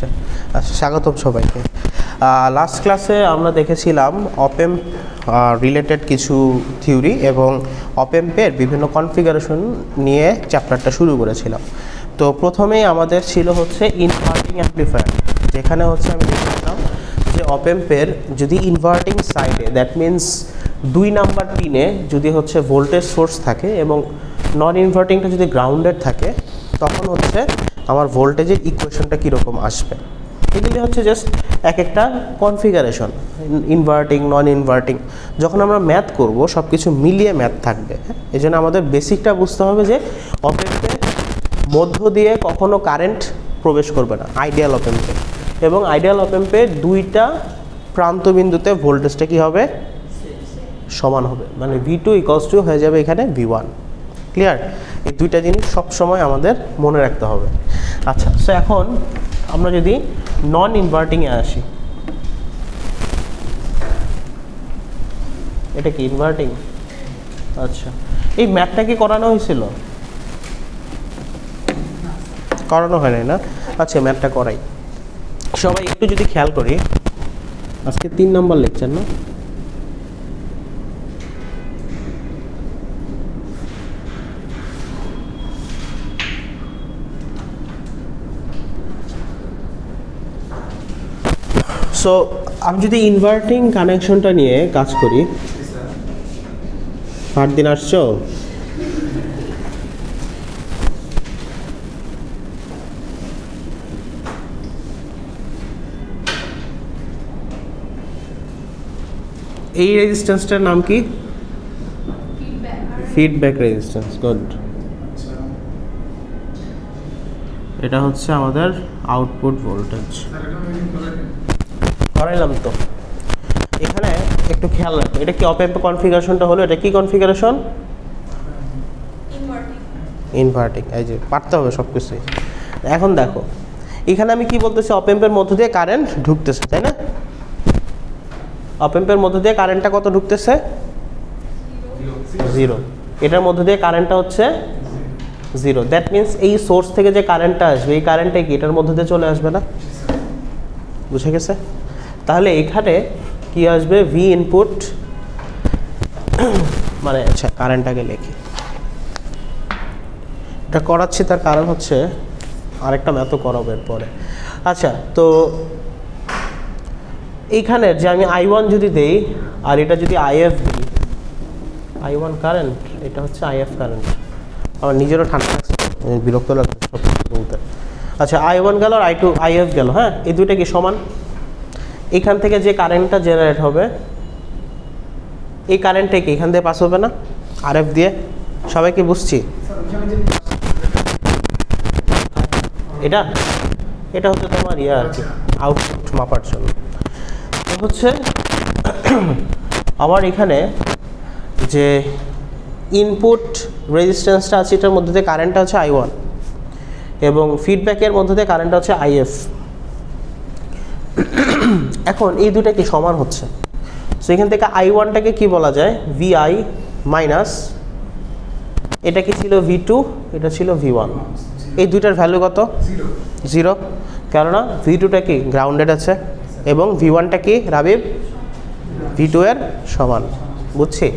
আচ্ছা আচ্ছা, স্বাগতম সবাইকে। লাস্ট ক্লাসে আমরা দেখেছিলাম অপএম্প রিলেটেড কিছু থিওরি এবং অপএম্পের বিভিন্ন কনফিগারেশন নিয়ে চ্যাপ্টারটা শুরু করেছিলাম। তো প্রথমেই আমাদের ছিল হচ্ছে ইনভার্টিং অ্যাম্প্লিফায়ার, যেখানে হচ্ছে আমি দেখেছিলাম যে অপএম্পের যদি ইনভার্টিং সাইডে, দ্যাট মিন্স 2 নাম্বার পিনে যদি হচ্ছে ভোল্টেজ সোর্স থাকে এবং নন ইনভার্টিংটা যদি গ্রাউন্ডেড থাকে, তখন হচ্ছে আমার ভোল্টেজের ইকুয়েশনটা কীরকম আসবে। এগুলি হচ্ছে জাস্ট এক একটা কনফিগারেশন, ইনভার্টিং নন ইনভার্টিং। যখন আমরা ম্যাথ করব সব কিছু মিলিয়ে ম্যাথ থাকবে। এই জন্য আমাদের বেসিকটা বুঝতে হবে যে অপএম্পের মধ্য দিয়ে কখনো কারেন্ট প্রবেশ করবে না আইডিয়াল অপএম্পে, এবং আইডিয়াল অপএম্পের 2টা প্রান্তবিন্দুতে ভোল্টেজটা কী হবে, সমান হবে, মানে V2 = হয়ে যাবে এখানে V1। ক্লিয়ার? এই 2টা জিনিস সবসময় আমাদের মনে রাখতে হবে। আচ্ছা, সো এখন আমরা যদি নন ইনভার্টিংয়ে আসি, এটা কি ইনভার্টিং? আচ্ছা, এই ম্যাথটা কি করানো হয়েছিল? করানো হয় নাই না? আচ্ছা, ম্যাথটা করাই। সবাই একটু যদি খেয়াল করি, আজকে 3 নম্বর লেকচার না? সো আমি যদি ইনভার্টিং কানেকশনটা নিয়ে কাজ করি, 8 দিন আসছো? এই রেজিস্ট্যান্সটার নাম কি? Feedback resistance. গুড। এটা হচ্ছে আমাদের আউটপুট ভোল্টেজ। করাইলাম তো। এখানে একটু খেয়াল রাখো, এটা কি অপএম্প কনফিগারেশনটা হলো, এটা কি কনফিগারেশন? ইনভার্টিং। এই যে পারতে হবে সব কিছুই। এখন দেখো এখানে আমি কি বলতেছি, অপএম্পের মধ্য দিয়ে কারেন্ট ঢুকতেছে, তাই না? অপএম্পের মধ্য দিয়ে কারেন্টটা কত ঢুকতেছে? 0। এটার মধ্য দিয়ে কারেন্টটা হচ্ছে 0। দ্যাট মিন্স এই সোর্স থেকে যে কারেন্টটা আসবে, এই কারেন্টটা কি এটার মধ্য দিয়ে চলে আসবে না? বুঝে গেছে? তাহলে এখানে কি আসবে? ভি ইনপুট, মানে আচ্ছা কারেন্টটাকে লিখি। এটা করাচ্ছি তার কারণ হচ্ছে আরেকটা ম্যাথও করাবো এরপরে। আচ্ছা, তো এইখানে যে আমি I1 যদি দেই আর এটা যদি IF দিই, I1 কারেন্ট, এটা হচ্ছে IF কারেন্ট। আমার নিজেরও ঠান্ডা লাগছে, বিরক্ত লাগছে সব বলতে। আচ্ছা, I1 গেল আর IF গেল। হ্যাঁ, এই দুইটা কি সমান? এখান থেকে যে কারেন্টটা জেনারেট হবে, এই কারেন্টটা কি এখান দিয়ে পাস হবে না RF দিয়ে? সবাই কি বুঝছি? এটা এটা হচ্ছে তোমার ইয়ে আর কি, আউটপুট মাপার জন্য। তো হচ্ছে আবার এখানে যে ইনপুট রেজিস্ট্যান্সটা আছে, এটার মধ্যে দিয়ে কারেন্টটা হচ্ছে I1 এবং ফিডব্যাকের মধ্যে দিয়ে কারেন্টটা হচ্ছে IF। এখন এই দুটা কি সমান হচ্ছে? সো এখান থেকে I1টাকে কি বলা যায়? VI মাইনাস, এটা কি ছিল V2, এটা ছিল V1। এই দুইটার ভ্যালু কত? 0। কেননা V2টা কি গ্রাউন্ডেড আছে এবং V1টা কি রাবিব V2 এর সমান। বুঝছি?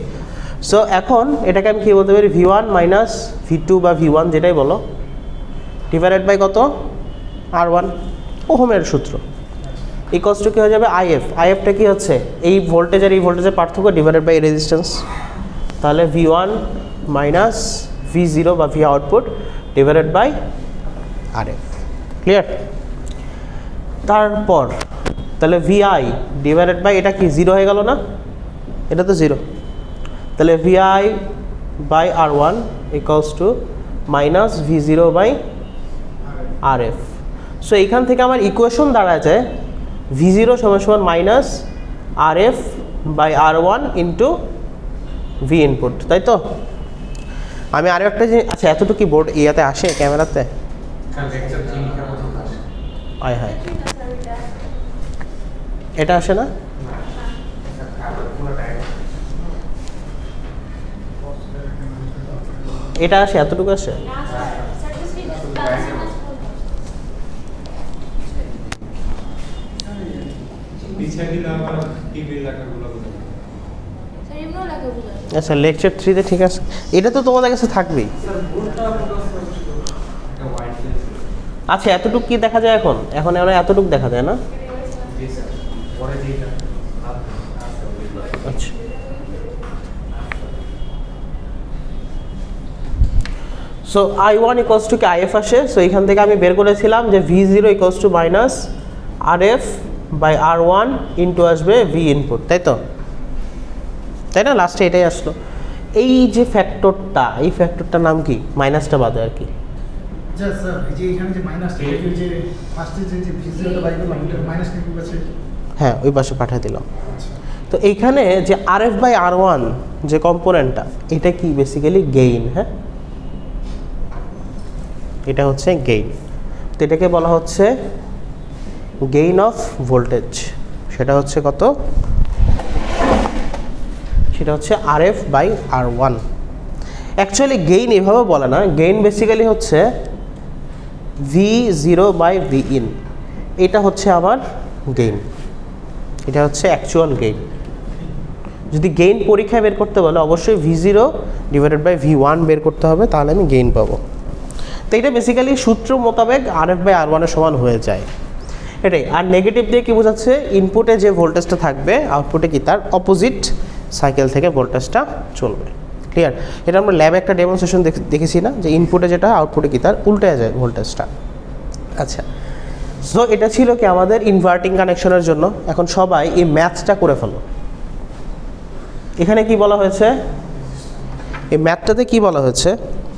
সো এখন এটাকে আমি কি বলতে পারি? V1 মাইনাস V2 বা V1 যেটাই বলো, ডিভাইডেড বাই কত? R1, ওহমের সূত্র, ইকুয়ালস টু কি হয়ে যাবে? IF। IFটা কি হচ্ছে? এই ভোল্টেজ আর এই ভোল্টেজের পার্থক্য ডিভাইডেড বাই রেজিস্ট্যান্স। তাহলে V1 মাইনাস V0 বা V output divided by RF। Clear? তারপর তাহলে VI ডিভাইডেড বাই, এটা কি 0 হয়ে গেল না? এটা তো 0। তাহলে VI by R1 equals to minus V0 by RF। So এইখান থেকে আমার ইকুয়েশন দাঁড়ায় যায় V0 সমান minus RF by R1 into V input, তাই তো? আমি আরও একটা জিনিস, আচ্ছা এতটুকু কি বোর্ড ইয়াতে আসে ক্যামেরাতে? আয় হায়, এটা আসে না? এটা আসে, এতটুকু আসে? আচ্ছা লেকচার 3-তে ঠিক আছে, এটা তো তোমাদের কাছে থাকবেই। আচ্ছা এতটুকু কি দেখা যায় এখন? এখন এতটুকু দেখা যায় না? আচ্ছা সো I1 ইকুয়ালস টু কি IF আসে। সো এখান থেকে আমি বের করেছিলাম যে V0 equals to minus RF by R1 into আসবে V ইনপুট, তাই তো? তাই না? লাস্টে এটাই আসলো। এই যে ফ্যাক্টরটা, এই ফ্যাক্টরটার নাম কি? মাইনাসটা বাদে আর কি। হ্যাঁ ওই পাশে পাঠিয়ে দিলাম। তো এইখানে যে RF বাই R1 যে কম্পোনেন্টটা, এটা কি বেসিক্যালি গেইন। হ্যাঁ এটা হচ্ছে গেইন। তো এটাকে বলা হচ্ছে গেইন অফ ভোল্টেজ। সেটা হচ্ছে কত? সেটা হচ্ছে RF by R1। Actually gain এভাবে বলে না, গেইন বেসিক্যালি হচ্ছে V0 বাই Vin। এটা হচ্ছে আমার গেইন, এটা হচ্ছে অ্যাকচুয়াল গেইন। যদি গেইন পরীক্ষায় বের করতে বলে অবশ্যই V0 ডিভাইডেড বাই V1 বের করতে হবে, তাহলে আমি গেইন পাবো। তো এটা বেসিক্যালি সূত্র মোতাবেক RF বাই R1 এর সমান হয়ে যায় এটাই। আর নেগেটিভ দিয়ে কি বোঝাচ্ছে? ইনপুটে যে ভোল্টেজটা থাকবে আউটপুটে কি তার অপোজিট সাইকেল থেকে ভোল্টেজটা চলবে। ক্লিয়ার? এটা আমরা ল্যাবে একটা ডেমনস্ট্রেশন দেখেছি না, যে ইনপুটে যেটা আউটপুটে কি তার উল্টে যায় ভোল্টেজটা। আচ্ছা সো এটা ছিল কি আমাদের ইনভার্টিং কানেকশনের জন্য। এখন সবাই এই ম্যাথটা করে ফেলো। এখানে কি বলা হয়েছে? এই ম্যাথটাতে কি বলা হয়েছে?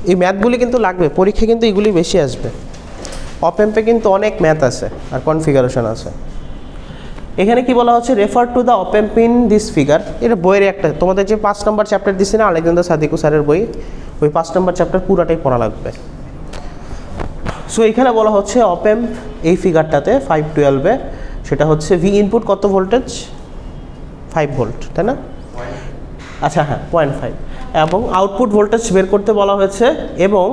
এই ম্যাথগুলি কিন্তু লাগবে পরীক্ষা, কিন্তু এগুলি বেশি আসবে। অপ এম্পে কিন্তু অনেক ম্যাথ আছে আর কনফিগারেশন আছে। এখানে কি বলা হচ্ছে? রেফার টু দ্য অপ এম্প ইন দিস ফিগার। এটা বইয়ের একটা, তোমাদের যে 5 নম্বর চ্যাপ্টার দিচ্ছে না আলেকজান্ডার সাদিকু স্যারের বই, ওই 5 নম্বর চ্যাপ্টার পুরাটাই পড়া লাগবে। সো এখানে বলা হচ্ছে অপ এম্প এই ফিগারটাতে 512-এ সেটা হচ্ছে ভি ইনপুট কত ভোল্টেজ? 5 ভোল্ট, তাই না? আচ্ছা হ্যাঁ 0.5, এবং আউটপুট ভোল্টেজ বের করতে বলা হয়েছে, এবং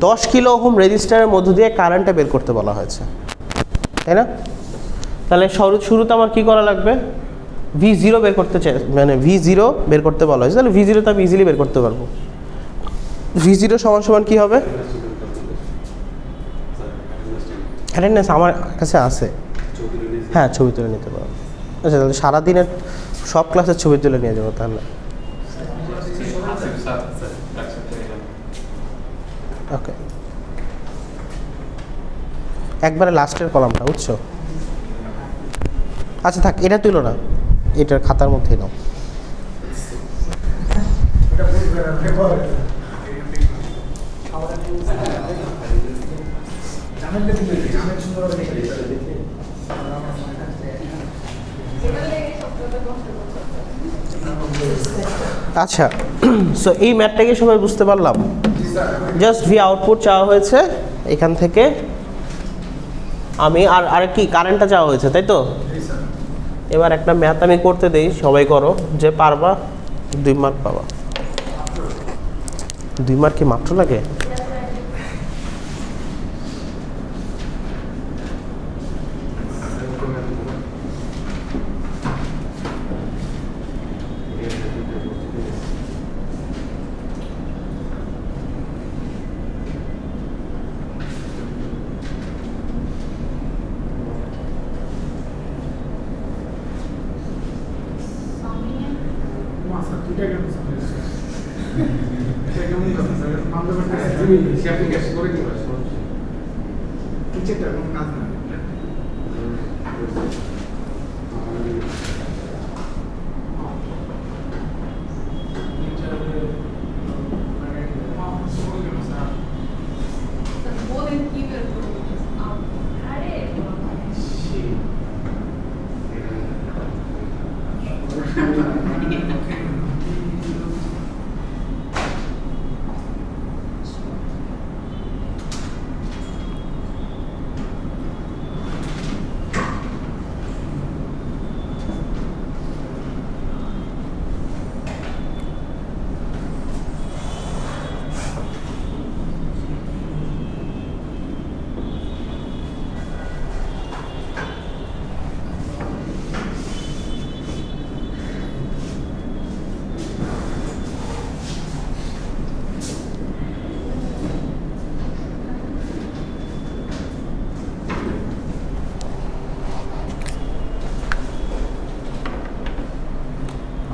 10 কিলো ওহম রেজিস্টারের মধ্য দিয়ে কারেন্টটা বের করতে বলা হয়েছে, তাই না? তাহলে শুরুতে আমার কি করা লাগবে? V0 বের করতে চাই, মানে V0 বের করতে বলা হয়েছে, তাহলে V0 তো আমি ইজিলি বের করতে পারবো। V0 সমান সমান কি হবে? অ্যাটেন্ডেন্স আমার কাছে আছে, হ্যাঁ ছবি তুলে নিতে পারবো। আচ্ছা তাহলে সারাদিনের সব ক্লাসের ছবি তুলে নিয়ে যাবো তাহলে। ওকে একবারে লাস্টের কলামটা বুঝছো? আচ্ছা থাক, এটা তুলো না, এটার খাতার মধ্যে নাও। আচ্ছা সো এই ম্যাথটাকে সবাই বুঝতে পারলাম? জাস্ট ভি আউটপুট চাওয়া হয়েছে, এখান থেকে আমি আর কি কারেন্টটা চাওয়া হয়েছে, তাই তো? এবার একটা ম্যাথ আমি করতে দেই, সবাই করো, যে পারবা 2 মার্ক পাবা। 2 মার্ক কি মাত্র লাগে?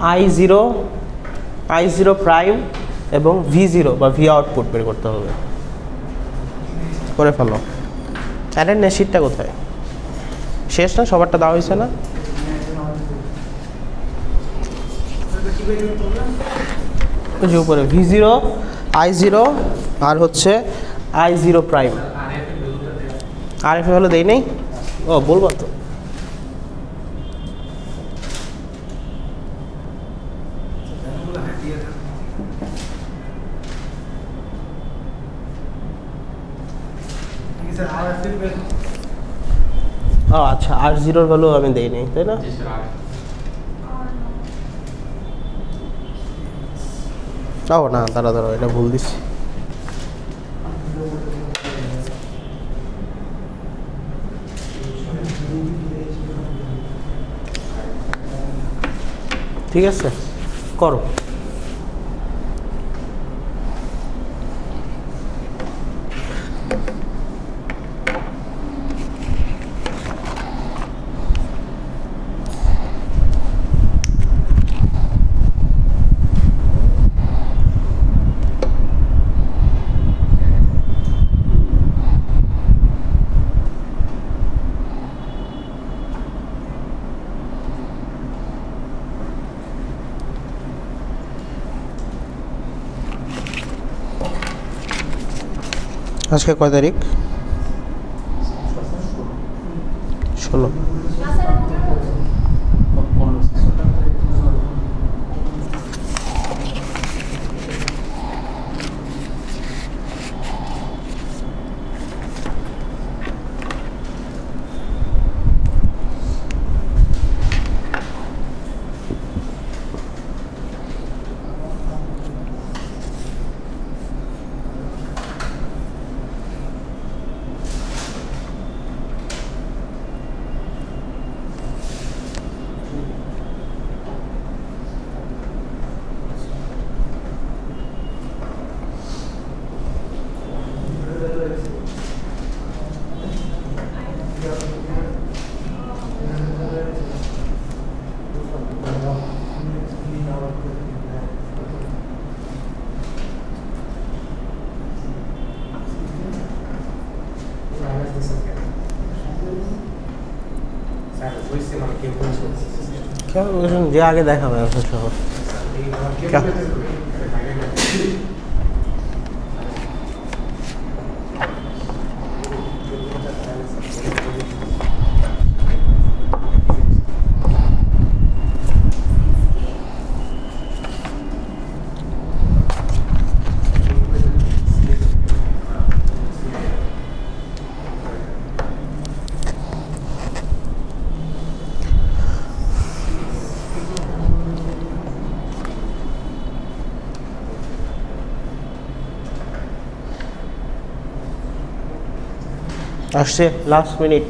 I0 প্রাইম এবং V0 বা V আউটপুট বের করতে হবে। করে ফেলো। অ্যাটেন্ডেন্স শিটটা কোথায়? শেষ না? সবারটা দেওয়া হয়েছে না? যে উপরে V0 I0 আর হচ্ছে I0 প্রাইম। RF হলো দেই নেই? ও বলবো তো। ও আচ্ছা, R0 ভ্যালু আমি দেই নাই, তাই না? ও না, দাঁড়া এটা ভুল দিচ্ছি। ঠিক আছে, করো। আজকে কয় তারিখ? 16। যে আগে দেখাবে সহ আসছে লাস্ট মিনিট।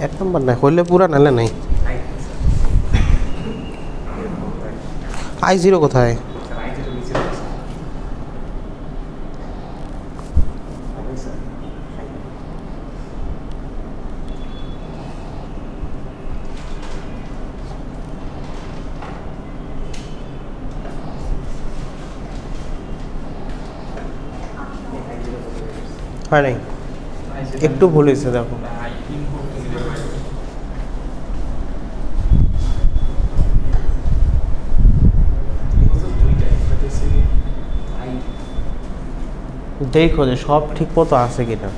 এক নম্বর না হইলে পুরা, নালে নাই। I0 কোথায়? হয় নাই, একটু ভুল হয়েছে দেখো। দেখো যে সব ঠিক মতো আছে কিনা,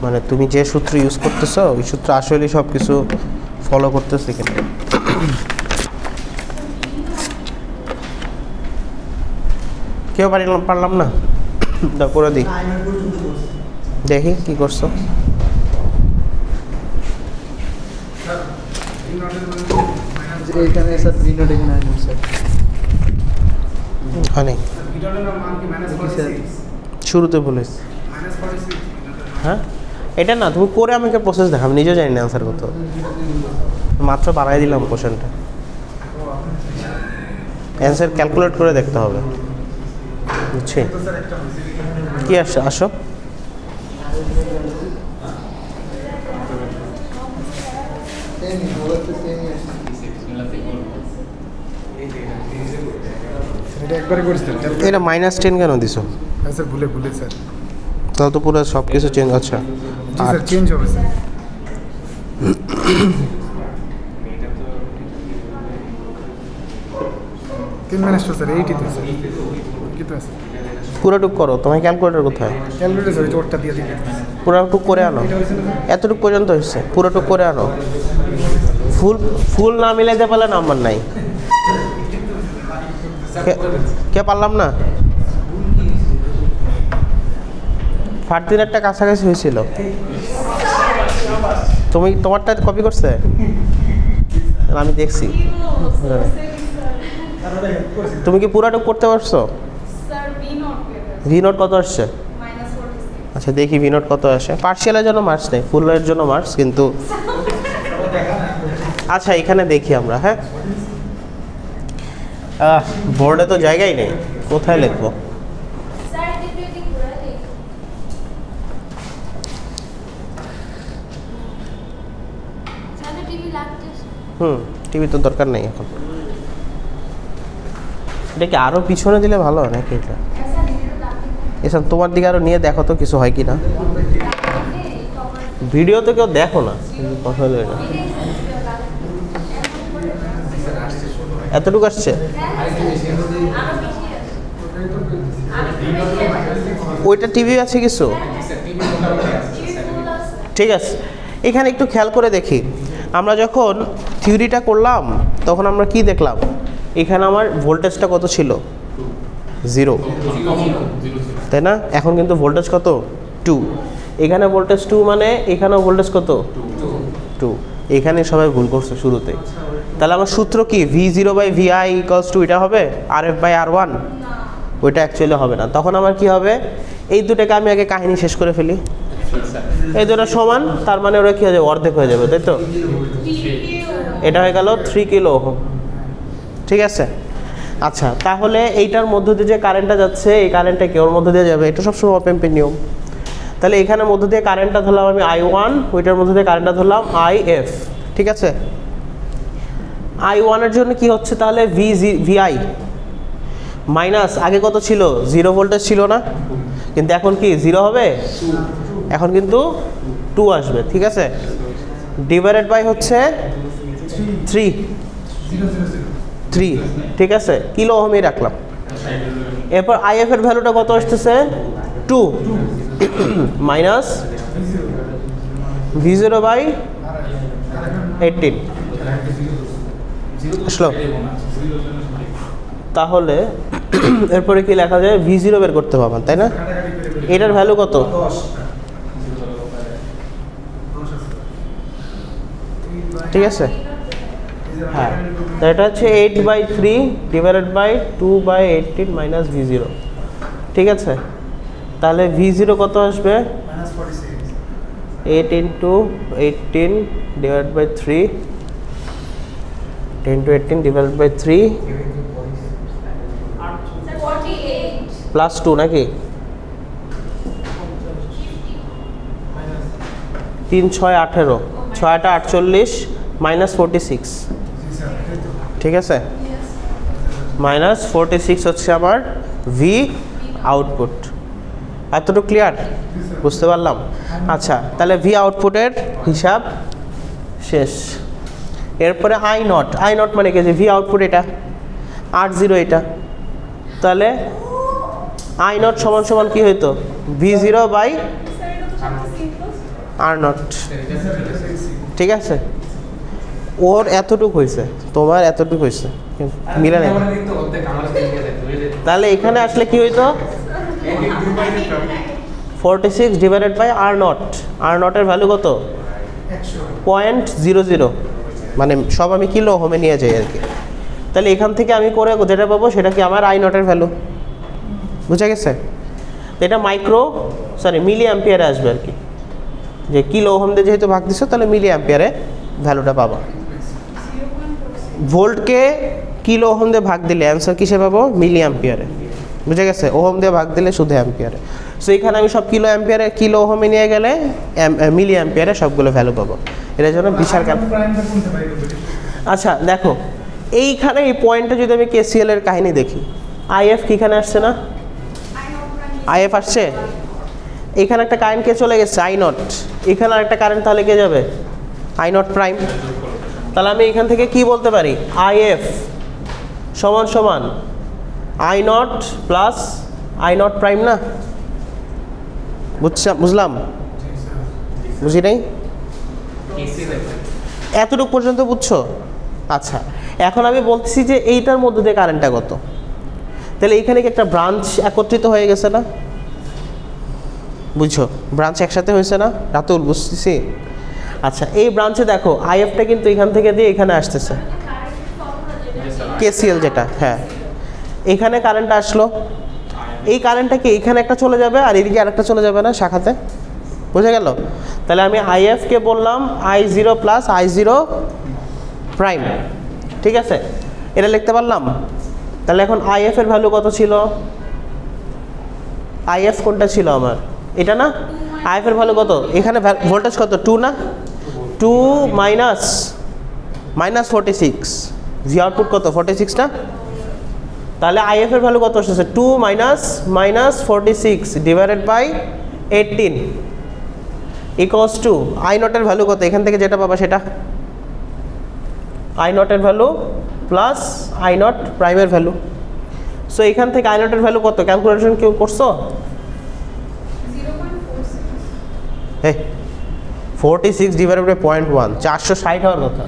মানে তুমি যে সূত্র ইউজ করতেছো ওই সূত্র আসলে সব কিছু ফলো করতেছে কিনা। কেউ পারলাম না, করে দিই, দেখি কি করছো। শুরুতে বলিস হ্যাঁ, এটা না তুমি করে আমাকে প্রসেস দেখা, আমি নিজেও জানি না অ্যান্সার কত, মাত্র বাড়াই দিলাম কোশ্চেনটা। অ্যান্সার ক্যালকুলেট করে দেখতে হবে, বুঝছি। কি আসো এটা একবারে করেছেন এটা -10 কেন দিছো? স্যার ভুলে স্যার তাও তো পুরো সব কিছু চেঞ্জ। আচ্ছা জি স্যার চেঞ্জ হবে স্যার। 3 - 2 স্যার 80 তো স্যার কি তো আছে পুরোটুক করো। তোমার ক্যালকুলেটর কোথায়? ক্যালকুলেটর স্যার ওটা দিয়ে দিবেন। পুরোটুক করে আনো। এতটুক পর্যন্ত হচ্ছে, পুরোটুক করে আনো। ফুল না মিলাইতে পারলে নাম্বার নাই। কে পারলাম না? ফার্দিনেরটা কাছাকাছি হয়েছিল। তুমি তোমারটা কপি করছে? আমি দেখছি। তুমি কি পুরাটুক করতে পারছো? ভি নোট কত আসছে? আচ্ছা দেখি ভি নোট কত আসে। পার্সিয়ালের জন্য মার্কস নেই, ফুলের জন্য মার্কস কিন্তু। আচ্ছা এখানে দেখি আমরা। হ্যাঁ বোর্ডে তো জায়গাই নেই, কোথায় লিখবো? টিভি তো দরকার নেই এখন। এটা কি আরো পিছনে দিলে ভালো হয় নাকি? এটা এসব তোমার দিকে আরো নিয়ে দেখো তো কিছু হয় কি না। ভিডিও তো কেউ দেখো না, কথা হলো না। এতটুকু আসছে? ওইটা টিভি আছে কিছু? ঠিক আছে, এখানে একটু খেয়াল করে দেখি। আমরা যখন থিওরিটা করলাম তখন আমরা কি দেখলাম? এখানে আমার ভোল্টেজটা কত ছিল? 0, তাই না? এখন কিন্তু ভোল্টেজ কত? 2। এখানে ভোল্টেজ 2 মানে এখানেও ভোল্টেজ কত? 2। এখানে সবাই ভুল করছে শুরুতে। তাহলে আমার সূত্র কি? V0/Vi = এটা হবে RF/R1? ওইটা অ্যাকচুয়ালি হবে না। তখন আমার কি হবে? এই দুটোকে আমি আগে কাহিনী শেষ করে ফেলি। এই দুটো সমান, তার মানে ওরা কি হয়ে যাবে? অর্ধেক হয়ে যাবে, তাই তো? এটা হয়ে গেল 3 কিলো ওহম। ঠিক আছে, আচ্ছা তাহলে এইটার মধ্য দিয়ে যে কারেন্টটা যাচ্ছে, এই কারেন্টটা কি ওর মধ্য দিয়ে যাবে? এটা সবসময় অপ অ্যাম্পের নিয়ম। তাহলে এখানের মধ্য দিয়ে কারেন্টটা ধরলাম আমি I1, ওইটার মধ্য দিয়ে কারেন্টটা ধরলাম IF। ঠিক আছে, I1 এর জন্য কি হচ্ছে তাহলে? VI মাইনাস, আগে কত ছিল? 0 ভোল্টেজ ছিল না, কিন্তু এখন কি 0 হবে? এখন কিন্তু 2 আসবে। ঠিক আছে, ডিভাইডেড বাই হচ্ছে 3। ঠিক আছে, কিলো ওহমই রাখলাম। এরপর IF এর ভ্যালুটা কত আসতেছে? 2 মাইনাস V0/18 আসলো। তাহলে এরপরে কি লেখা যায়? V0 বের করতে পারবেন, তাই না? এটার ভ্যালু কত? ঠিক আছে, হ্যাঁ, তো এটা হচ্ছে 8/3 ডিভাইডেড বাই 2/18 মাইনাস V0। ঠিক আছে, তাহলে V0 কত আসবে? 8 × 18 divided by 3, 10 × 18 divided by 3 plus 2 নাকি? 3 × 6 = 18, 6 × 8 = 48 মাইনাস 46। ঠিক আছে, মাইনাস 46 হচ্ছে আমার ভি আউটপুট। এতটুকু ক্লিয়ার? বুঝতে পারলাম? আচ্ছা, তাহলে ভি আউটপুটের হিসাব শেষ। এরপরে I নট মানে কি? যে ভি আউটপুট এটা 80 এটা, তাহলে I নট সমান সমান কি হইতো? V0/R0। ঠিক আছে, ওর এতটুক হয়েছে, তোমার এতটুক হয়েছে, মিলে নেই। তাহলে এখানে আসলে কি হইতো? 46 ডিভাইডেড বাই R0। R0 এর ভ্যালু কত? 0.00, মানে সব আমি কিলো ওহমে নিয়ে যাই আর কি। তাহলে এখান থেকে আমি করে যেটা পাবো সেটা কি? আমার I0 এর ভ্যালু। বুঝা গেছে? এটা মিলি অ্যাম্পিয়ারে আসবে আর কি। যে কিলো ওহম দিয়ে যেহেতু ভাগ দিছো, তাহলে মিলি অ্যাম্পিয়ারে ভ্যালুটা পাবা। ভোল্টকে কিলো ওহম দিয়ে ভাগ দিলে অ্যান্সার কিসে পাবো? মিলি অ্যাম্পিয়ারে। বুঝে গেছে? ওহম দিয়ে ভাগ দিলে শুধু অ্যাম্পিয়ারে। সো এখানে আমি সব কিলো অ্যাম্পিয়ারে কিলো ওহমে নিয়ে গেলে মিলি অ্যাম্পিয়ারে সবগুলো ভ্যালু পাবো। এটার জন্য বিশাল আচ্ছা দেখো এইখানে এই পয়েন্টে যদি আমি কেসিএল এর কাহিনী দেখি, আইএফ কি এখানে আসছে না, আইএফ আসছে, এখানে একটা কারেন্ট কে চলে গেছে আই নট, এখানে আরেকটা কারেন্ট তাহলে কে যাবে আই নট প্রাইম। তাহলে আমি এখান থেকে কি বলতে পারি, আইএফ সমান সমান I not plus I not prime না, বুঝলাম বুঝি নাই, এতটুকু পর্যন্ত বুঝছো? আচ্ছা এখন আমি বলতেছি যে এইটার মধ্যে দিয়ে কারেন্টটা কত, তাহলে এইখানে কি একটা ব্রাঞ্চ একত্রিত হয়ে গেছে না, বুঝছো ব্রাঞ্চ একসাথে হয়েছে না রাতুল, বুঝতেছি। আচ্ছা এই ব্রাঞ্চে দেখো আইএফটা কিন্তু এখান থেকে দিয়ে এখানে আসতেছে, কেসিএল যেটা, হ্যাঁ এখানে কারেন্ট আসলো, এই কারেন্টটা কি এখানে একটা চলে যাবে আর এদিকে আরেকটা চলে যাবে না শাখাতে, বুঝে গেল? তাহলে আমি আইএফকে বললাম I0 প্লাস I0 প্রাইম, ঠিক আছে এটা লিখতে পারলাম। তাহলে এখন আইএফ এর ভ্যালু কত ছিল, আইএফ কোনটা ছিল আমার, এটা না, আইএফ এর ভ্যালু কত, এখানে ভোল্টেজ কত 2 না, 2 মাইনাস 46, ভি আউটপুট কত 46 না, তাহলে আইএফ এর ভ্যালু কত আসছে 2 minus 46 divided by 18 equals to I নটের ভ্যালু কত, এখান থেকে যেটা পাবা সেটা আই নটের ভ্যালু প্লাস আই নট প্রাইমের ভ্যালু। সো এখান থেকে আই নটের ভ্যালু কত ক্যালকুলেশন কেউ করছো? 46 ডিভাইডেড বাই 0.1, 460 হওয়ার কথা।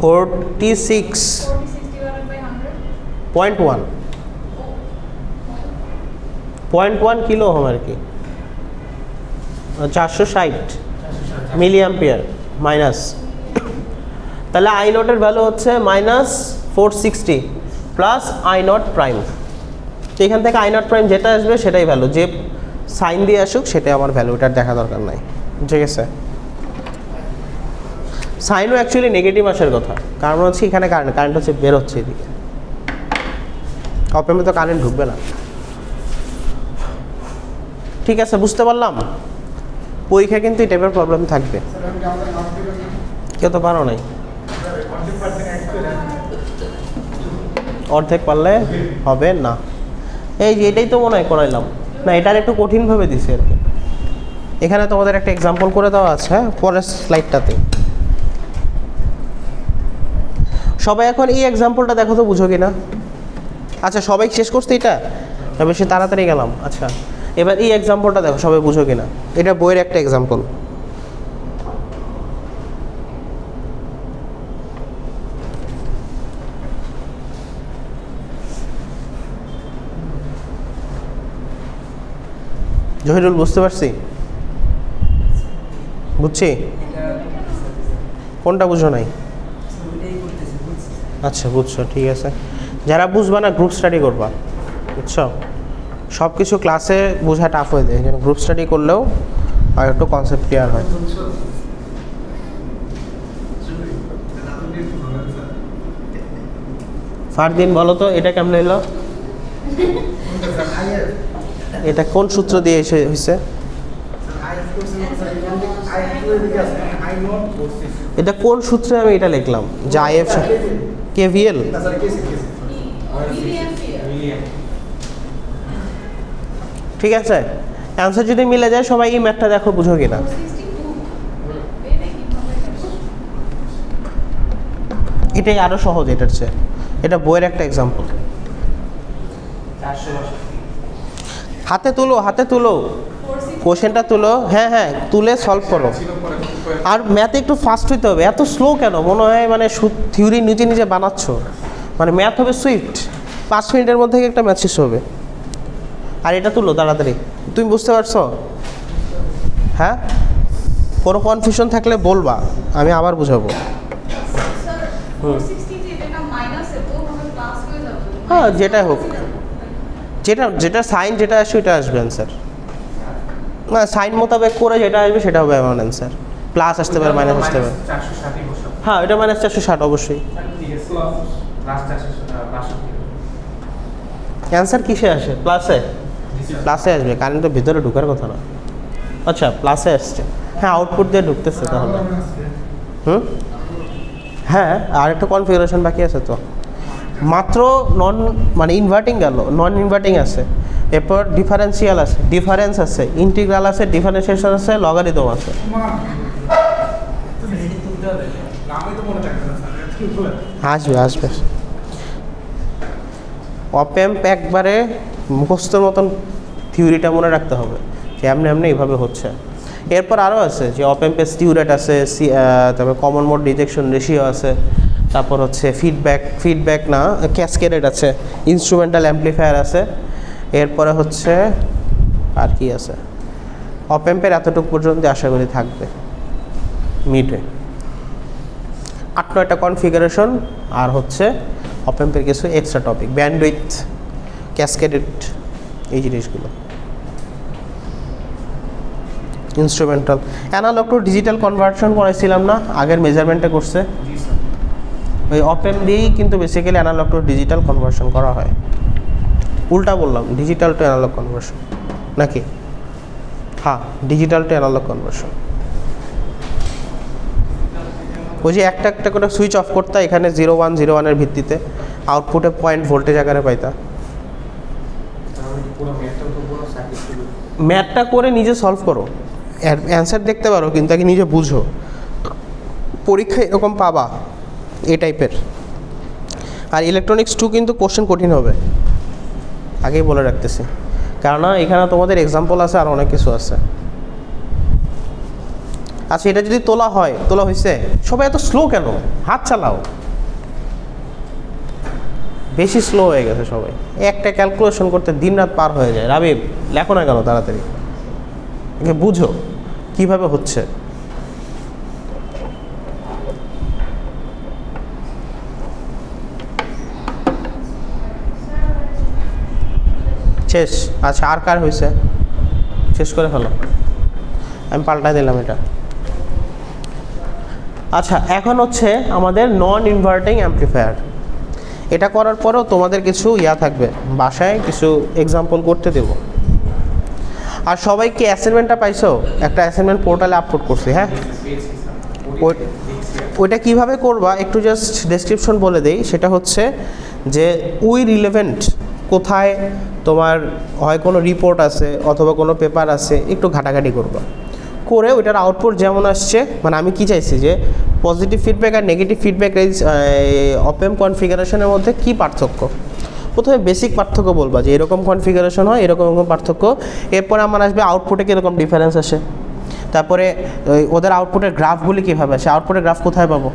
46.1 কিলো ওহম আর কি, 460 মিলি অ্যাম্পিয়ার মাইনাস, তাহলে আই নটের ভ্যালু হচ্ছে -460 প্লাস আই নট প্রাইম। তো এখান থেকে আই নট প্রাইম যেটা আসবে সেটাই ভ্যালু, যে সাইন দিয়ে আসুক সেটাই আমার ভ্যালু, এটার দেখা দরকার নাই, ঠিক আছে। সাইনও অ্যাকচুয়ালি নেগেটিভ আসার কথা, কারণ হচ্ছে এখানে কারেন্ট হচ্ছে বের হচ্ছে এদিকে, অপেমে তো কারেন্ট ঢুকবে না, ঠিক আছে বুঝতে পারলাম। পরীক্ষা কিন্তু এই টাইপের প্রবলেম থাকবে, কেউ তো পারো নাই, অর্ধেক পারলে হবে না, এই যে এটাই তো মনে হয় করাইলাম না, এটার একটু কঠিনভাবে দিছি আর কি। এখানে তোমাদের একটা এক্সাম্পল করে দেওয়া আছে পরের স্লাইডটাতে। সবাই এখন এই এক্সাম্পলটা দেখো তো বুঝো কিনা। আচ্ছা সবাই শেষ করছে এটা, তবে সে তাড়াতাড়ি গেলাম। আচ্ছা এবার এই এক্সাম্পলটা দেখো সবাই বুঝো কিনা, এটা বইয়ের একটা এক্সাম্পল। জহিরুল বুঝতে পারছি, বুঝছি, কোনটা বুঝো নাই? আচ্ছা বুঝছো, ঠিক আছে। যারা বুঝবা না গ্রুপ স্টাডি করবা, বুঝছো, সব কিছু ক্লাসে বোঝা টাফ হয়ে যায়, গ্রুপ স্টাডি করলেও আর একটু কনসেপ্ট ক্লিয়ার হয়। ফারদিন বলো তো এটা কেমন এলো, এটা কোন সূত্র দিয়ে এসে হয়েছে, এটা কোন সূত্রে আমি এটা লিখলাম যে আইএফ কেভিএল, ঠিক আছে। অ্যান্সার যদি মিলে যায় সবাই এই ম্যাথটা দেখো বুঝো কিনা। এটাই আরো সহজ এটার চেয়ে, এটা বইয়ের একটা এক্সাম্পল। হাতে তুলো, হাতে তুলো, কোশ্চেনটা তুলো, হ্যাঁ হ্যাঁ তুলে সলভ করো। আর ম্যাথে একটু ফাস্ট হইতে হবে, এত স্লো কেন মনে হয়, মানে থিওরি নিজে নিজে বানাচ্ছ, মানে ম্যাথ হবে সুইফট, 5 মিনিটের মধ্যে একটা ম্যাথ শেষ হবে। আর এটা তুলো তাড়াতাড়ি, তুমি বুঝতে পারছো? হ্যাঁ কোনো কনফিউশন থাকলে বলবা, আমি আবার বুঝাবো। হ্যাঁ যেটা হোক, যেটা যেটা সাইন যেটা আসবে ওইটা আসবে অ্যান্সার, না সাইন মোতাবেক করে যেটা আসবে সেটা হবে এমন অ্যান্সার। প্লাস আসতে পারে, মাইনাস আসতে পারে। হ্যাঁ, এটা -460 অবশ্যই। অ্যান্সার কিসে আসে? প্লাসে? প্লাসে আসবে, কারেন্ট তো ভিতরে ঢোকার কথা না। আচ্ছা, প্লাসে আসছে। হ্যাঁ, আউটপুট দিয়ে ঢুকতেছে তাহলে। হ্যাঁ, আর একটা কনফিগারেশন বাকি আছে তো, মাত্র মানে ইনভার্টিং গেল, নন ইনভার্টিং আছে, এরপর ডিফারেন্সিয়াল আছে, ডিফারেন্স আছে, ইন্টিগ্রাল আছে, ডিফারেন্সিয়েশন আছে, লগারিদম আছে। আসবে আসবে। অপএম্প একবারে মুখস্থর মতন থিওরিটা মনে রাখতে হবে যে এমনি এমনি এইভাবে হচ্ছে। এরপর আরও আছে যে অপএম্পের স্টিউরেট আছে, তারপর কমন মোড রিজেকশন রেশিও আছে, তারপর হচ্ছে ফিডব্যাক না ক্যাসকেডেড আছে, ইনস্ট্রুমেন্টাল অ্যাম্পলিফায়ার আছে, এরপরে হচ্ছে আর কি আছে, অপএম্পের এতটুকু পর্যন্ত আশা করি থাকবে মিডে। 8-9টা কনফিগারেশন আর হচ্ছে অপএম্পের কিছু এক্সট্রা টপিক, ব্যান্ডউইথ, ক্যাসকেডেড, এই জিনিসগুলো। Instrumental analogue to digital conversion করেছিলাম না আগের মেজারমেন্টে করছে, ওই অপএম্প দিয়েই কিন্তু basically analogue to digital conversion করা হয়। উল্টা বললাম, ডিজিটাল টু অ্যানালগ কনভার্সন নাকি? হ্যাঁ, ডিজিটাল টু অ্যানালগ কনভার্সন। ওই যে একটা একটা করে সুইচ অফ করতে, এখানে 0101-এর ভিত্তিতে আউটপুটে পয়েন্ট ভোল্টেজ আকারে পাইতা। ম্যাথটা করে নিজে সলভ করো, অ্যান্সার দেখতে পারো, কিন্তু আগে নিজে বুঝো। পরীক্ষায় এরকম পাবা এই টাইপের। আর ইলেকট্রনিক্স 2 কিন্তু কোশ্চেন কঠিন হবে, আগেই বলে রাখতেছি, কেননা এখানে তোমাদের এক্সাম্পল আছে আর অনেক কিছু আছে। আচ্ছা, এটা যদি তোলা হয়, তোলা হয়েছে, সবাই এত স্লো কেন? হাত চালাও। বেশি স্লো হয়ে গেছে সবাই, একটা ক্যালকুলেশন করতে দিন রাত পার হয়ে যায়। রাবিব, লেখো না কেন তাড়াতাড়ি, বুঝো কিভাবে হচ্ছে। শেষ? আচ্ছা, আর কার হয়েছে? শেষ করে ফেলো, আমি পাল্টাই দিলাম এটা। আচ্ছা, এখন হচ্ছে আমাদের নন ইনভার্টিং অ্যাম্পলিফায়ার। এটা করার পরেও তোমাদের কিছু থাকবে, বাসায় কিছু এক্সাম্পল করতে দেব। আর সবাইকে অ্যাসাইনমেন্টটা পাইছো? একটা অ্যাসাইনমেন্ট পোর্টালে আপলোড করছি। হ্যাঁ, ওইটা কিভাবে করবা একটু জাস্ট ডেসক্রিপশন বলে দেই। সেটা হচ্ছে যে রিলেভেন্ট কোথায় তোমার হয় কোনো রিপোর্ট আছে অথবা কোনো পেপার আছে, একটু ঘাটাঘাটি করবা, করে ওইটার আউটপুট যেমন আসছে, মানে আমি কি চাইছি যে পজিটিভ ফিডব্যাক আর নেগেটিভ ফিডব্যাক অপএম্প কনফিগারেশনের মধ্যে কি পার্থক্য। প্রথমে বেসিক পার্থক্য বলবা যে এরকম কনফিগারেশন হয়, এরকম এরকম পার্থক্য। এরপরে আমার আসবে আউটপুটে কীরকম ডিফারেন্স আসে, তারপরে ওদের আউটপুটের গ্রাফগুলি কীভাবে আসে, আউটপুটের গ্রাফ কোথায় পাবো।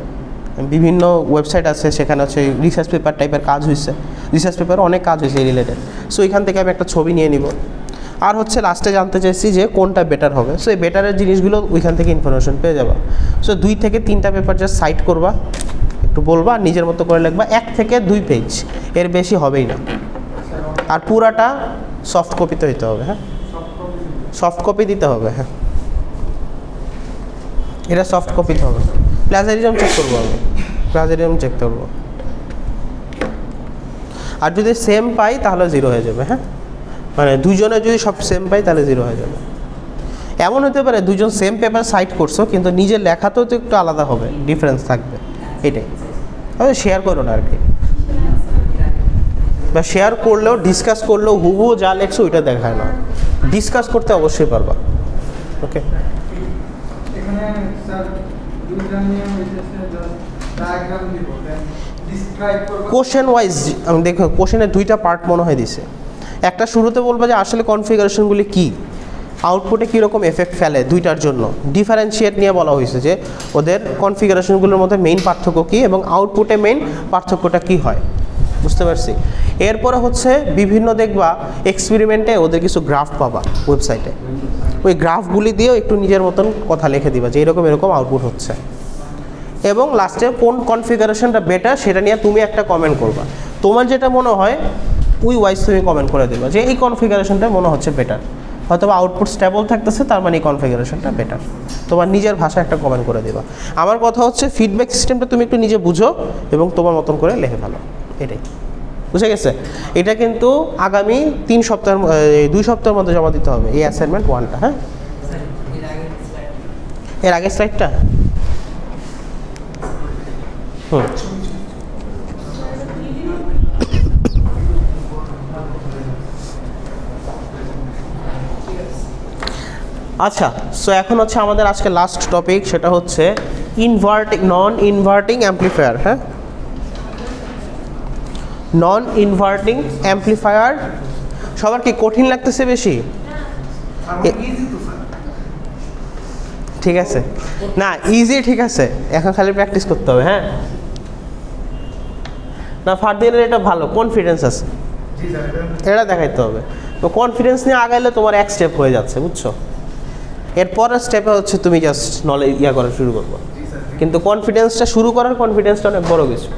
বিভিন্ন ওয়েবসাইট আছে, সেখানে হচ্ছে রিসার্চ পেপার টাইপের কাজ হয়েছে, রিসার্চ পেপারে অনেক কাজ হয়েছে এই রিলেটেড। সো এখান থেকে আমি একটা ছবি নিয়ে নিব। আর হচ্ছে লাস্টে জানতে চাইছি যে কোনটা বেটার হবে। সো এই বেটারের জিনিসগুলো ওইখান থেকে ইনফরমেশন পেয়ে যাবা। সো 2 থেকে 3টা পেপার জাস্ট সাইট করবা, একটু বলবা, নিজের মতো করে লিখবা, 1 থেকে 2 পেজ, এর বেশি হবেই না। আর পুরাটা সফট কপিতে হইতে হবে। হ্যাঁ, সফট কপি দিতে হবে। হ্যাঁ, এটা সফট কপিতে হবে। প্লাজারিজম চেক করবো আমি, প্লাজারিজম চেক করবো। আর যদি সেম পাই তাহলে 0 হয়ে যাবে। হ্যাঁ, মানে দুজনে যদি সব সেম পাই তাহলে 0 হয়ে যাবে। এমন হতে পারে দুজন সেম পেপার সাইট করছো, কিন্তু নিজের লেখাতেও তো একটু আলাদা হবে, ডিফারেন্স থাকবে। এটাই তবে শেয়ার করো না আর কি, বা শেয়ার করলেও ডিসকাস করলেও হুবহু যা লেখছো ওইটা দেখায় না, ডিসকাস করতে অবশ্যই পারবা। ওকে, কোশ্চেন ওয়াইজ আমি দেখো, কোশ্চেনের 2টা পার্ট মনে হয় দিছে। একটা শুরুতে বলবো যে আসলে কনফিগারেশনগুলি কী, আউটপুটে কীরকম এফেক্ট ফেলে, 2টার জন্য ডিফারেন্সিয়েট নিয়ে বলা হয়েছে যে ওদের কনফিগারেশনগুলোর মধ্যে মেইন পার্থক্য কী এবং আউটপুটে মেইন পার্থক্যটা কী হয়, বুঝতে পারছি। এরপরে হচ্ছে বিভিন্ন দেখবা এক্সপেরিমেন্টে ওদের কিছু গ্রাফ পাবা ওয়েবসাইটে, ওই গ্রাফগুলি দিয়েও একটু নিজের মতন কথা লিখে দিবা যে এরকম এরকম আউটপুট হচ্ছে। এবং লাস্টে কোন কনফিগারেশনটা বেটার সেটা নিয়ে তুমি একটা কমেন্ট করবা, তোমার যেটা মনে হয় ওই ওয়াইজ তুমি কমেন্ট করে দেবা যে এই কনফিগারেশনটা মনে হচ্ছে বেটার। হয়তো আউটপুট স্টেবল থাকতেছে, তার মানে কনফিগারেশনটা বেটার। তোমার নিজের ভাষায় একটা কমেন্ট করে দেবা। আমার কথা হচ্ছে ফিডব্যাক সিস্টেমটা তুমি একটু নিজে বুঝো এবং তোমার মতন করে লিখে ফেলো, এটাই। বুঝে গেছে? এটা কিন্তু আগামী 2 সপ্তাহের মধ্যে জমা দিতে হবে এই অ্যাসাইনমেন্ট 1টা। হ্যাঁ, এর আগের স্লাইডটা আচ্ছা। সো এখন হচ্ছে আমাদের আজকে লাস্ট টপিক, সেটা হচ্ছে নন ইনভার্টিং অ্যাম্প্লিফায়ার। হ্যাঁ, নন ইনভার্টিং অ্যাম্প্লিফায়ার সবার কি কঠিন লাগতেছে বেশি? ঠিক আছে, না ইজি, ঠিক আছে, এখন খালি প্র্যাকটিস করতে হবে। হ্যাঁ, না ফার্দিনের এটা ভালো কনফিডেন্স আছে, এটা দেখাইতে হবে। তো কনফিডেন্স নিয়ে আগাইলে তোমার এক স্টেপ হয়ে যাচ্ছে, বুঝছো? এরপরের স্টেপে হচ্ছে তুমি জাস্ট নলেজ করা শুরু করবো, কিন্তু কনফিডেন্সটা শুরু করার কনফিডেন্সটা অনেক বড় কিছু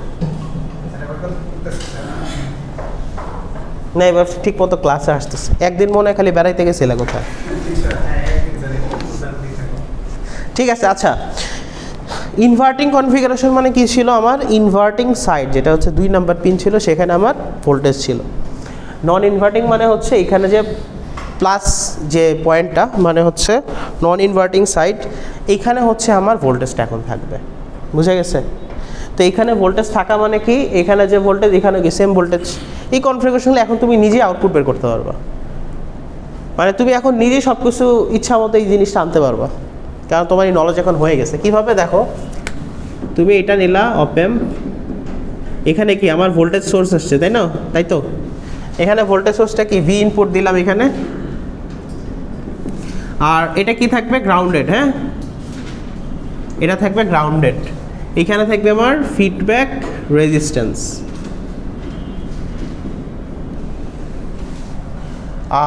না। এবার ঠিক মতো ক্লাসে আসতেছে, একদিন মনে হয় খালি বেড়াইতে গেছিলে কোথায়। ঠিক আছে, আচ্ছা। ইনভার্টিং কনফিগারেশন মানে কি ছিল? আমার ইনভার্টিং সাইড, যেটা হচ্ছে 2 নাম্বার পিন ছিল, সেখানে আমার ভোল্টেজ ছিল। নন ইনভার্টিং মানে হচ্ছে এখানে যে প্লাস যে পয়েন্টটা, মানে হচ্ছে নন ইনভার্টিং সাইড, এইখানে হচ্ছে আমার ভোল্টেজটা এখন থাকবে। বুঝে গেছে? তো এইখানে ভোল্টেজ থাকা মানে কি, এখানে যে ভোল্টেজ, এখানে কি সেম ভোল্টেজ। এই কনফিগারেশনে এখন তুমি নিজে আউটপুট বের করতে পারবা, মানে তুমি এখন নিজেই সব কিছু ইচ্ছা মতো এই জিনিসটা আনতে পারবা, কারণ তোমার এই নলেজ এখন হয়ে গেছে। কীভাবে দেখো, তুমি এটা নিলা অপএম্প, এখানে কি আমার ভোল্টেজ সোর্স আসছে, তাই না? তাই তো, এখানে ভোল্টেজ সোর্সটা কি ভি ইনপুট দিলাম এখানে, আর এটা কি থাকবে? গ্রাউন্ডেড। হ্যাঁ, এটা থাকবে গ্রাউন্ডেড। এখানে থাকবে আমার ফিডব্যাক রেজিস্ট্যান্স,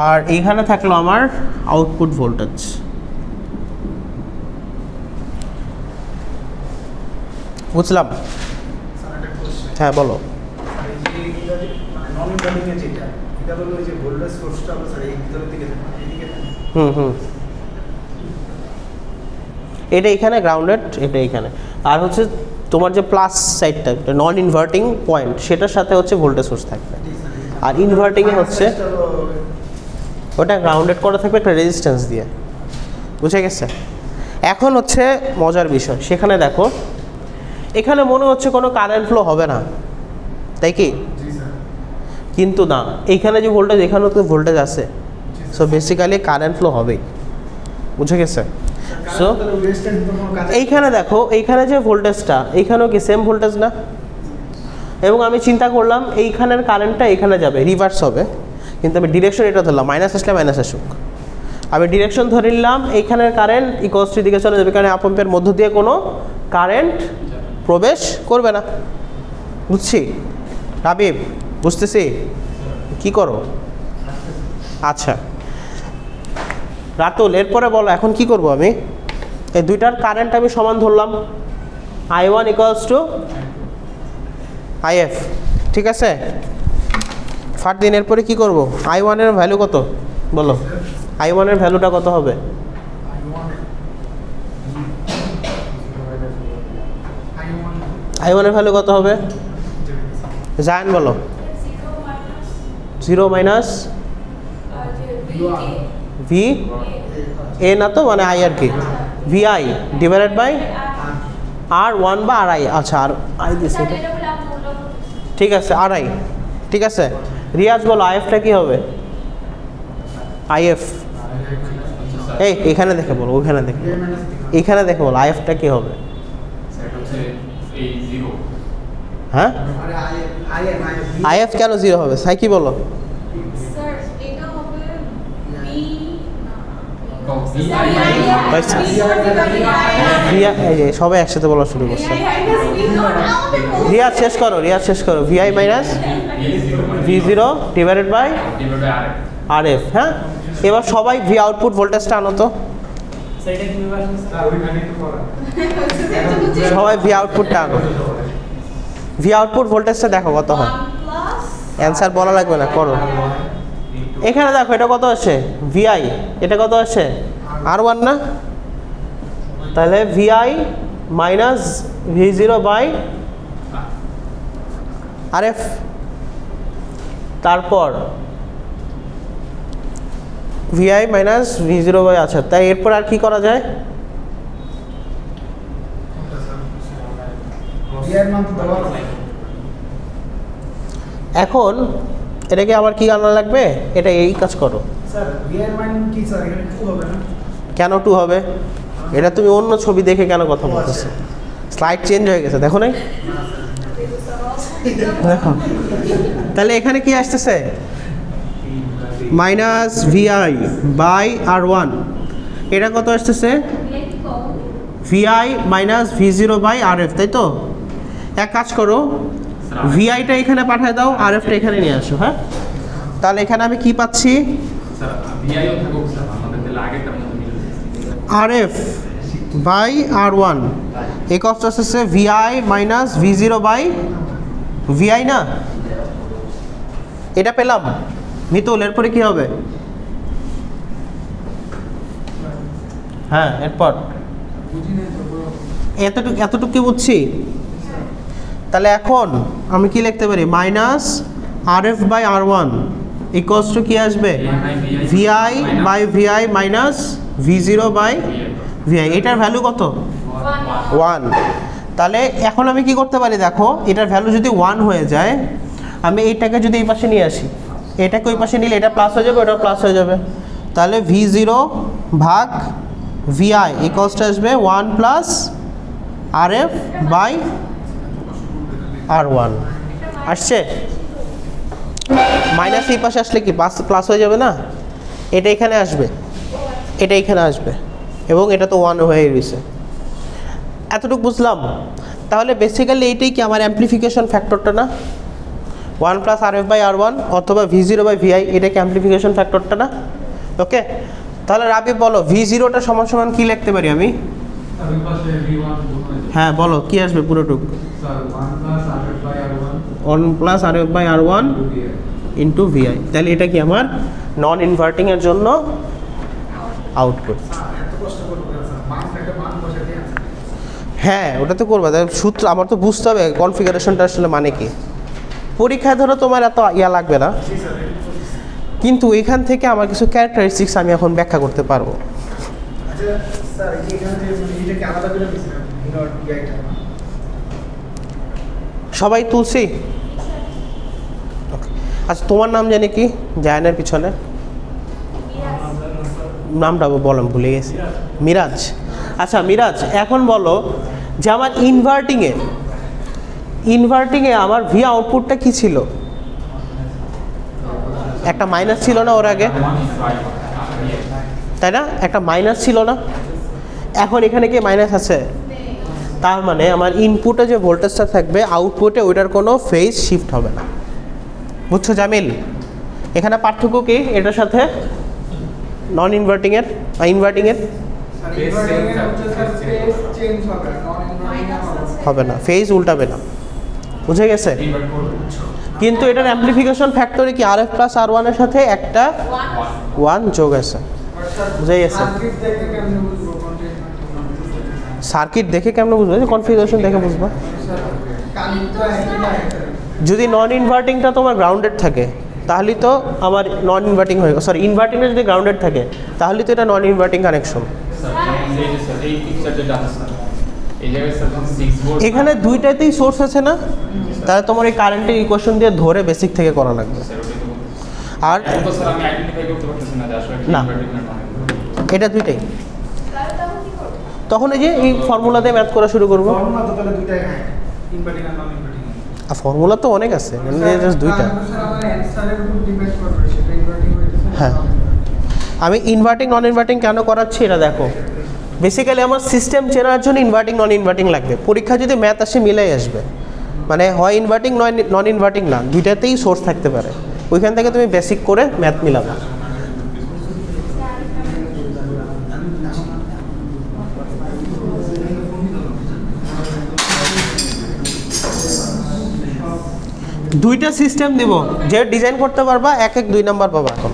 আর এইখানে থাকলো আমার আউটপুট ভোল্টেজ। বুঝলাম? হ্যাঁ বলো। এটা এখানে গ্রাউন্ডেড, এটা এখানে, আর হচ্ছে তোমার যে প্লাস সাইডটা নন ইনভার্টিং পয়েন্ট, সেটার সাথে হচ্ছে ভোল্টেজ সোর্স থাকবে, আর ইনভার্টিংয়ে হচ্ছে ওটা গ্রাউন্ডেড করা থাকবে একটা রেজিস্ট্যান্স দিয়ে। বুঝে গেছে? এখন হচ্ছে মজার বিষয়, সেখানে দেখো এখানে মনে হচ্ছে কোনো কারেন্ট ফ্লো হবে না, তাই কি? কিন্তু না, এইখানে যে ভোল্টেজ, এখানেও তো ভোল্টেজ আছে, সো বেসিক্যালি কারেন্ট ফ্লো হবেই। বুঝে গেছে? সো এইখানে দেখো, এইখানে যে ভোল্টেজটা, এইখানেও কি সেম ভোল্টেজ না? এবং আমি চিন্তা করলাম এইখানের কারেন্টটা এখানে যাবে, রিভার্স হবে, কিন্তু আমি ডিরেকশন এটা ধরলাম, মাইনাস আসলে মাইনাস আসুক। আমি ডিরেকশন ধরে নিলাম এইখানের কারেন্ট ইকোয়ালস দিকে চলে যাবে, কারণ পাম্পের মধ্য দিয়ে কোনো কারেন্ট প্রবেশ করবে না। বুঝছি রাবিব? বুঝতেছি? কি করো? আচ্ছা রাতুল, এরপরে বলো এখন কি করব? আমি এই দুইটার কারেন্ট আমি সমান ধরলাম, I1 = IF। ঠিক আছে, ফারদিন এরপরে কি করব? I1 এর ভ্যালু কত বলো? I1 এর ভ্যালুটা কত হবে? I1 এর ভ্যালু কত হবে? জায়ান বলো। 0 মাইনাস ভি এ না তো, মানে আই আর কি, VI ডিভাইডেড বাই R1 বা RI। আচ্ছা, আর আই দিছে, ঠিক আছে, RI। ঠিক আছে, রিয়াজ বলো IF-টা কি হবে? IF এই এখানে দেখে বলো, ওইখানে দেখে, এখানে দেখে বলো IF-টা কি হবে? হ্যাঁ, IF কেন 0 হবে? সাই কি বলো? সবাই একসাথে বলা শুরু করছে। রিয়াজ শেষ করো, রিয়াজ শেষ করো। VI minus V0 divided by RF। হ্যাঁ, এবার সবাই ভি আউটপুট ভোল্টেজটা আনো তো, সবাই ভি আউটপুটটা আনো। ভি আউটপুট ভোল্টেজটা দেখো কত হয়। অ্যান্সার বলা লাগবে না, করো। এখানে দেখো এটা কত আসে ভিআই, এটা কত আসে R1 না, তাহলে VI minus V0 by RF, তারপর ভিআই মাইনাস V0 বাই, আচ্ছা তাই এরপর আর কি করা যায়? এখন এটাকে আবার কি আনা লাগবে, এটা এই কাজ করো। কেন 2 হবে? এটা তুমি অন্য ছবি দেখে কেন কথা বলতেছো? স্লাইড চেঞ্জ হয়ে গেছে, দেখো নাই? দেখো তাহলে এখানে কি আসতেছে মাইনাস ভিআই বাই R1, এটা কত আসতেছে Vi minus V0 by RF, তাই তো? এক কাজ করো, ভিআইটা এখানে পাঠিয়ে দাও, RFটা এখানে নিয়ে আসো। হ্যাঁ, তাহলে এখানে আমি কি পাচ্ছি, RF বাই R1 এই কষ্ট আসতেছে Vi minus V0 by Vi না, এটা পেলাম মিতুল। এরপরে কি হবে? হ্যাঁ এরপর এতটুকু কি বুঝছি? তাহলে এখন আমি কি লিখতে পারি, minus RF by R1 equals to কি আসবে, VI by VI minus V0 by VI. এটার ভ্যালু কত? 1। তাহলে এখন আমি কি করতে পারি, দেখো এটার ভ্যালু যদি 1 হয়ে যায়, আমি এইটাকে যদি এই পাশে নিয়ে আসি, এটাকে ওই পাশে নিলে এটা প্লাস হয়ে যাবে, ওটা প্লাস হয়ে যাবে, তাহলে V0 ভাগ ভিআই ইকুয়ালস টু আসবে 1 প্লাস RF বাই R1 আসছে। মাইনাস এই পাশে আসলে কি প্লাস হয়ে যাবে না, এটা এখানে আসবে, এটা এখানে আসবে, এবং এটা তো 1 হয়ে গেছে। এতটুকু বুঝলাম? তাহলে বেসিক্যালি এইটাই কি আমার অ্যাম্প্লিফিকেশন ফ্যাক্টরটা না, 1 প্লাস RF বাই R1 অথবা V0 বাই VI, এটা কি অ্যাম্প্লিফিকেশন ফ্যাক্টরটা না? ওকে, তাহলে রাবি বলো V0টা সমান সমান কি লিখতে পারি আমি? হ্যাঁ বলো কি আসবে পুরোটুক? 1 plus RF by R1 into VI। তাহলে এটা কি আমার নন ইনভার্টিং এর জন্য আউটপুট। হ্যাঁ ওটা তো করবা, সূত্র আমার তো বুঝতে হবে কনফিগারেশনটা আসলে মানে কি। পরীক্ষায় ধরো তোমার এত ইয়া লাগবে না, কিন্তু এখান থেকে আমার কিছু ক্যারেক্টারিস্টিক্স আমি এখন ব্যাখ্যা করতে পারবো। সবাই তুলছি? আচ্ছা তোমার নাম জানি কি জায়নের পিছনে? নামটা বলেন, ভুলে গেছি। মিরাজ। আচ্ছা মিরাজ, এখন বলো যে আমার ইনভার্টিংয়ে আমার ভি আউটপুটটা কি ছিল? একটা মাইনাস ছিল না ওর আগে, তাই না? একটা মাইনাস ছিল না, এখন এখানে কি মাইনাস আছে? তার মানে আমার ইনপুটে যে ভোল্টেজটা থাকবে আউটপুটে ওইটার কোনো ফেজ শিফট হবে না। বুঝছো জামিল? এখানে পার্থক্য কি এটার সাথে নন ইনভার্টিংয়ের বা ইনভার্টিংয়ের? হবে না, ফেজ উল্টাবে না, বুঝে গেছে? কিন্তু এটার অ্যাম্প্লিফিকেশন ফ্যাক্টরে কি RF প্লাস R1 এর সাথে একটা 1 যোগ আছে, বুঝে গেছে? সার্কিট দেখে কেমন বুঝবো? কনফিগারেশন দেখে বুঝবো। যদি নন ইনভার্টিংটা তোমার গ্রাউন্ডেড থাকে তাহলে তো আমার নন ইনভার্টিং হয়ে গেল, সরি ইনভার্টিংটা যদি গ্রাউন্ডেড থাকে তাহলে তো এটা নন ইনভার্টিং কানেকশন। এখানে দুইটাতেই সোর্স আছে না, তাহলে তোমার এই কারেন্টের ইকুয়েশন দিয়ে ধরে বেসিক থেকে করা লাগবে। আর না এটা দুইটাই, তখন এই যে এই ফর্মুলা দিয়ে ম্যাথ করা শুরু করবো। ফর্মুলা তো অনেক আছে, জাস্ট দুইটা। হ্যাঁ আমি ইনভার্টিং নন ইনভার্টিং কেন করাচ্ছি এটা দেখো। বেসিক্যালি আমার সিস্টেম চেনার জন্য ইনভার্টিং নন ইনভার্টিং লাগবে। পরীক্ষা যদি ম্যাথ আসে মিলাই আসবে, মানে হয় ইনভার্টিং নন ইনভার্টিং না, দুইটাতেই সোর্স থাকতে পারে। ওইখান থেকে তুমি বেসিক করে ম্যাথ মিলাবে। দুইটা সিস্টেম দিব, যে ডিজাইন করতে পারবা 1 1 2 নাম্বার পাবা এখন।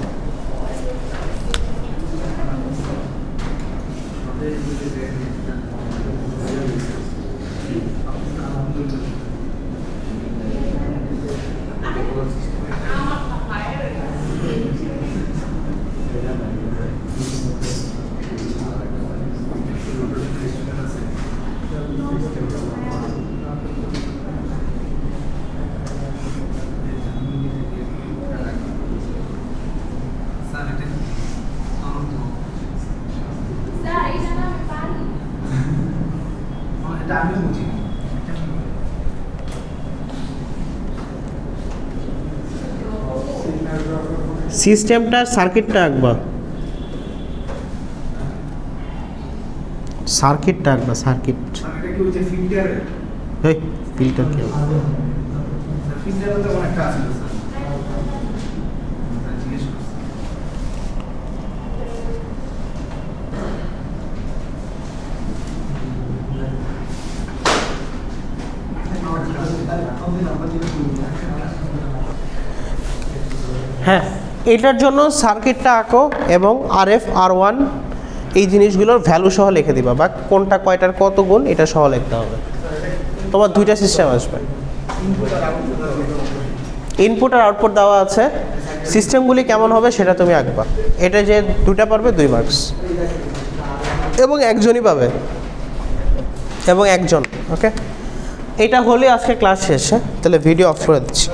সিস্টেমটার সার্কিটটা আঁকবা, সার্কিটটা আঁকবা, সার্কিট। এই ফিল্টার কি? হ্যাঁ, এটার জন্য সার্কিটটা আঁকো এবং RF R1 এই জিনিসগুলোর ভ্যালু সহ লিখে দিবা, বা কোনটা কয়টার কত গুণ এটা সহ লিখতে হবে। তোমার দুইটা সিস্টেম আসবে, ইনপুট আর আউটপুট দেওয়া আছে। সিস্টেমগুলি কেমন হবে সেটা তুমি আঁকবা। এটা যে দুটা পারবে 2 মার্কস, এবং একজনই পাবে, এবং একজন। ওকে, এটা হলে আজকে ক্লাস শেষ। তাহলে ভিডিও অফ করে দিচ্ছি।